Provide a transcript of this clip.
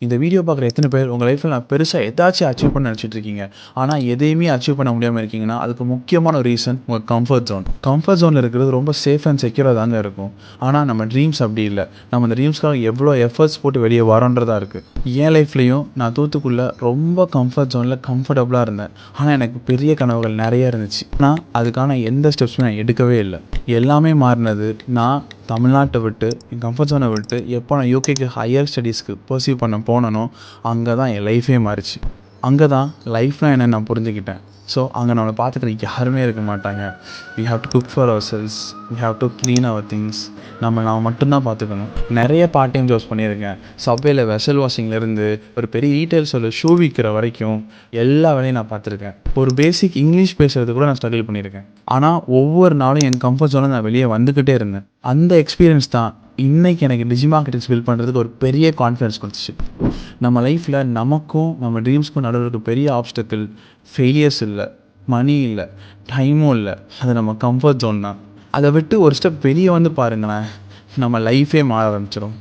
இந்த வீடியோ பார்க்குற எத்தனை பேர் உங்கள் லைஃப்பில் நான் பெருசாக ஏதாச்சும் அச்சீவ் பண்ண நினச்சிட்டு இருக்கீங்க, ஆனால் எதையுமே அச்சீவ் பண்ண முடியாமல் இருக்கீங்கன்னா அதுக்கு முக்கியமான ஒரு ரீசன் உங்கள் கம்ஃபர்ட் ஜோன். கம்ஃபர்ட் ஜோனில் இருக்கிறது ரொம்ப சேஃப் அண்ட் செக்யூராக தாங்க இருக்கும். ஆனால் நம்ம ட்ரீம்ஸ் அப்படி இல்லை. நம்ம அந்த ட்ரீம்ஸ்க்காக எவ்வளோ எஃபர்ட்ஸ் போட்டு வெளியே வரோன்றதா இருக்குது. என் லைஃப்லேயும் நான் தூத்துக்குள்ளே ரொம்ப கம்ஃபர்ட் ஜோனில் கம்ஃபர்டபுளாக இருந்தேன். ஆனால் எனக்கு பெரிய கனவுகள் நிறைய இருந்துச்சு. ஆனால் அதுக்கான எந்த ஸ்டெப்ஸும் நான் எடுக்கவே இல்லை. எல்லாமே மாறினது நான் தமிழ்நாட்டை விட்டு, என் கம்ஃபர்ட் ஜோனை விட்டு எப்போ நான் யூகேக்கு ஹையர் ஸ்டடீஸ்க்கு பர்சீவ் பண்ண போனனோ அங்கே தான் என் லைஃபே மாறிச்சு. அங்கே தான் லைஃப்னால் என்னென்னு நான் புரிஞ்சுக்கிட்டேன். ஸோ அங்கே நம்மளை பார்த்துக்கிறதுக்கு யாருமே இருக்க மாட்டாங்க. We have to cook for ourselves, we have to clean our things. நம்ம மட்டும்தான் பார்த்துக்கணும். நிறைய பார்ட் டைம் ஜாப்ஸ் பண்ணியிருக்கேன். சப்வேல வெசல் வாஷிங்லேருந்து ஒரு பெரிய ரீட்டைல்ஸோட ஷூ விற்கிற வரைக்கும் எல்லா வேலையும் நான் பார்த்துருக்கேன். ஒரு பேசிக் இங்கிலீஷ் பேசுகிறது கூட நான் ஸ்ட்ரகிள் பண்ணியிருக்கேன். ஆனால் ஒவ்வொரு நாளும் என் கம்ஃபர்ட் ஜோனில் நான் வெளியே வந்துக்கிட்டே இருந்தேன். அந்த எக்ஸ்பீரியன்ஸ் தான் இன்றைக்கி எனக்கு டிஜிட்டல் மார்க்கெட்டிங் பில்ட் பண்ணுறதுக்கு ஒரு பெரிய கான்ஃபிடன்ஸ் கொடுத்துச்சு. நம்ம லைஃப்பில் நமக்கும் நம்ம ட்ரீம்ஸ்க்கும் நடுவில் பெரிய ஆப்ஸ்டக்கிள் ஃபெயிலியர்ஸ் இல்லை, மணி இல்லை, டைமும் இல்லை. அது நம்ம கம்ஃபர்ட் ஜோன் தான். அதை விட்டு ஒரு ஸ்டெப் வெளியே வந்து பாருங்களேன், நம்ம லைஃபே மாற ஆரம்பிச்சிடும்.